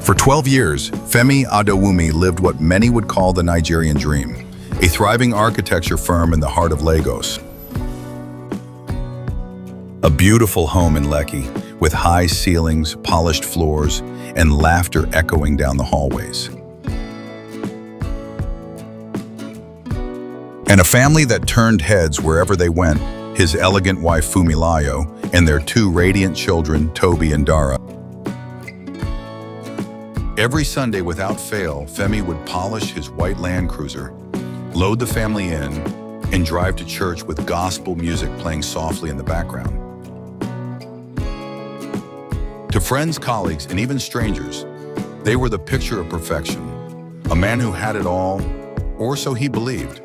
For 12 years, Femi Adewumi lived what many would call the Nigerian dream, a thriving architecture firm in the heart of Lagos. A beautiful home in Lekki, with high ceilings, polished floors, and laughter echoing down the hallways. And a family that turned heads wherever they went, his elegant wife Fumilayo, and their two radiant children, Toby and Dara. Every Sunday without fail, Femi would polish his white Land Cruiser, load the family in, and drive to church with gospel music playing softly in the background. To friends, colleagues, and even strangers, they were the picture of perfection, a man who had it all, or so he believed.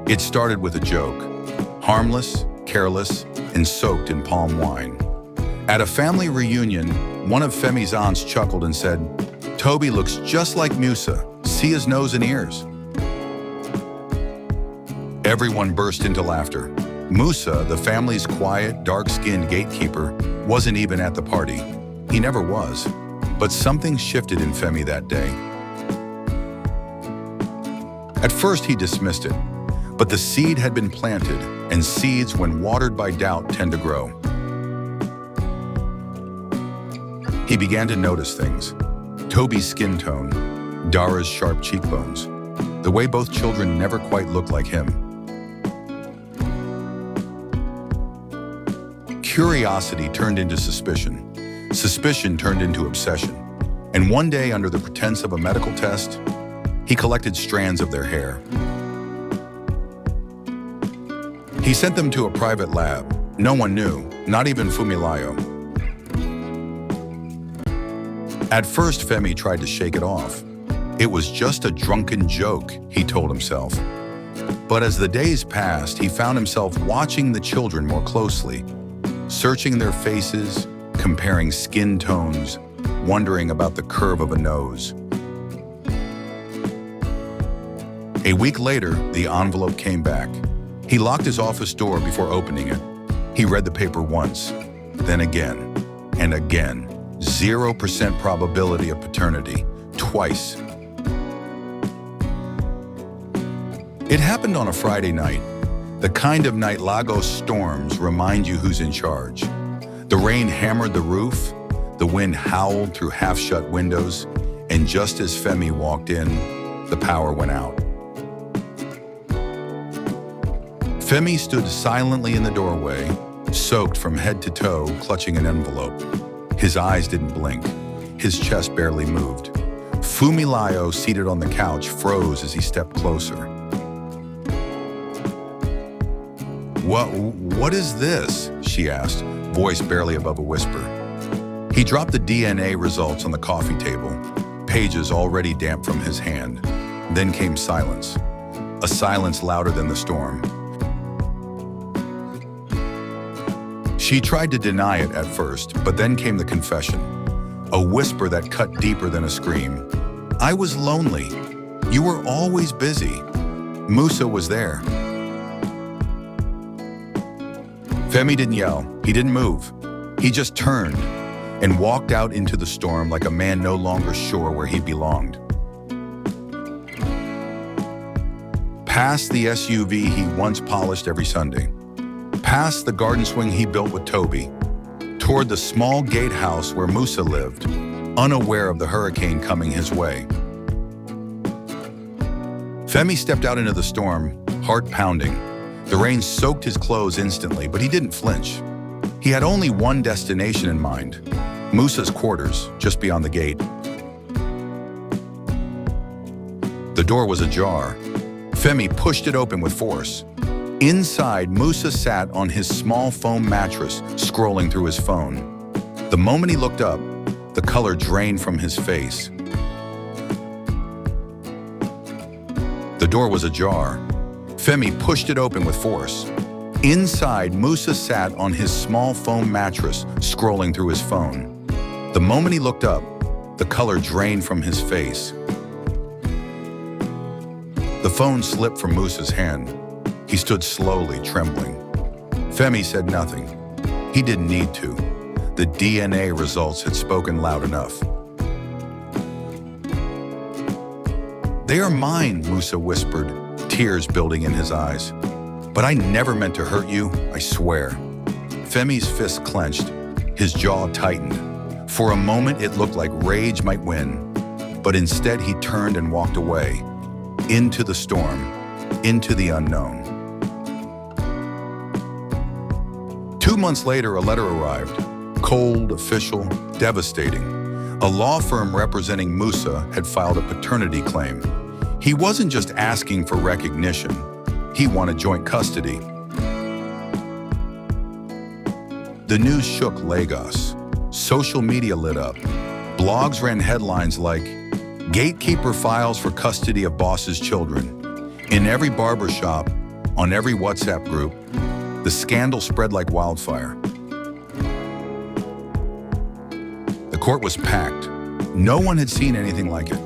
It started with a joke, harmless, careless, and soaked in palm wine. At a family reunion, one of Femi's aunts chuckled and said, "Toby looks just like Musa. See his nose and ears." Everyone burst into laughter. Musa, the family's quiet, dark-skinned gatekeeper, wasn't even at the party. He never was. But something shifted in Femi that day. At first, he dismissed it. But the seed had been planted, and seeds, when watered by doubt, tend to grow. He began to notice things. Toby's skin tone, Dara's sharp cheekbones, the way both children never quite looked like him. Curiosity turned into suspicion. Suspicion turned into obsession. And one day, under the pretense of a medical test, he collected strands of their hair. He sent them to a private lab. No one knew, not even Fumilayo. At first, Femi tried to shake it off. It was just a drunken joke, he told himself. But as the days passed, he found himself watching the children more closely, searching their faces, comparing skin tones, wondering about the curve of a nose. A week later, the envelope came back. He locked his office door before opening it. He read the paper once, then again, and again. 0% probability of paternity, twice. It happened on a Friday night, the kind of night Lagos storms remind you who's in charge. The rain hammered the roof, the wind howled through half-shut windows, and just as Femi walked in, the power went out. Femi stood silently in the doorway, soaked from head to toe, clutching an envelope. His eyes didn't blink. His chest barely moved. Fumilayo, seated on the couch, froze as he stepped closer. What is this?" she asked, voice barely above a whisper. He dropped the DNA results on the coffee table, pages already damp from his hand. Then came silence, a silence louder than the storm. She tried to deny it at first, but then came the confession, a whisper that cut deeper than a scream. "I was lonely. You were always busy. Musa was there." Femi didn't yell. He didn't move. He just turned and walked out into the storm like a man no longer sure where he belonged. Past the SUV he once polished every Sunday, past the garden swing he built with Toby, toward the small gatehouse where Musa lived, unaware of the hurricane coming his way. Femi stepped out into the storm, heart pounding. The rain soaked his clothes instantly, but he didn't flinch. He had only one destination in mind, Musa's quarters, just beyond the gate. The door was ajar. Femi pushed it open with force. Inside, Musa sat on his small foam mattress, scrolling through his phone. The moment he looked up, the color drained from his face. The door was ajar. Femi pushed it open with force. Inside, Musa sat on his small foam mattress, scrolling through his phone. The moment he looked up, the color drained from his face. The phone slipped from Musa's hand. He stood slowly, trembling. Femi said nothing. He didn't need to. The DNA results had spoken loud enough. "They are mine," Musa whispered, tears building in his eyes. "But I never meant to hurt you, I swear." Femi's fist clenched, his jaw tightened. For a moment, it looked like rage might win, but instead he turned and walked away, into the storm, into the unknown. 2 months later, a letter arrived, cold, official, devastating. A law firm representing Musa had filed a paternity claim. He wasn't just asking for recognition, he wanted joint custody. The news shook Lagos. Social media lit up. Blogs ran headlines like, "Gatekeeper files for custody of boss's children." In every barbershop, on every WhatsApp group, the scandal spread like wildfire. The court was packed. No one had seen anything like it.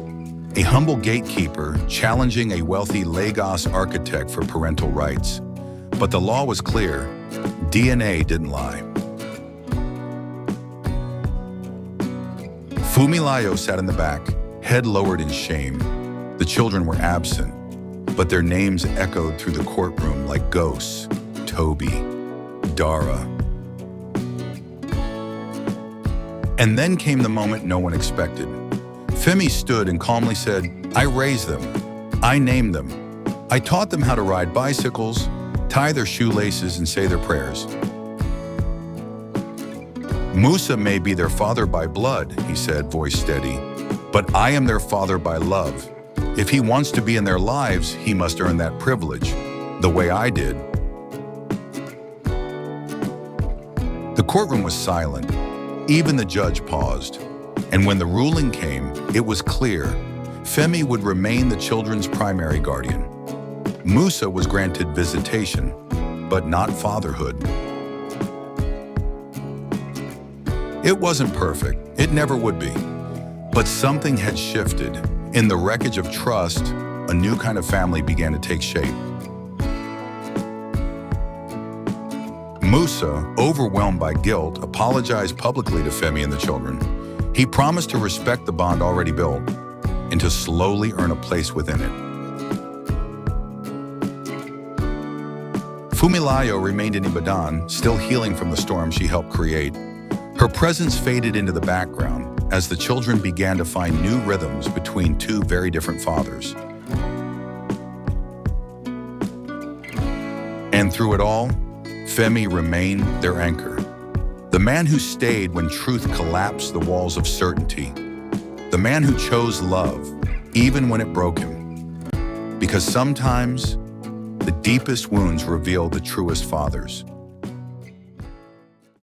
A humble gatekeeper challenging a wealthy Lagos architect for parental rights. But the law was clear. DNA didn't lie. Fumilayo sat in the back, head lowered in shame. The children were absent, but their names echoed through the courtroom like ghosts. Toby, Dara. And then came the moment no one expected. Femi stood and calmly said, "I raised them. I named them. I taught them how to ride bicycles, tie their shoelaces, and say their prayers. Musa may be their father by blood," he said, voice steady, "but I am their father by love. If he wants to be in their lives, he must earn that privilege, the way I did." The courtroom was silent. Even the judge paused. And when the ruling came, it was clear. Femi would remain the children's primary guardian. Musa was granted visitation, but not fatherhood. It wasn't perfect. It never would be. But something had shifted. In the wreckage of trust, a new kind of family began to take shape. Musa, overwhelmed by guilt, apologized publicly to Femi and the children. He promised to respect the bond already built and to slowly earn a place within it. Fumilayo remained in Ibadan, still healing from the storm she helped create. Her presence faded into the background as the children began to find new rhythms between two very different fathers. And through it all, Femi remained their anchor. The man who stayed when truth collapsed the walls of certainty. The man who chose love, even when it broke him. Because sometimes, the deepest wounds reveal the truest fathers.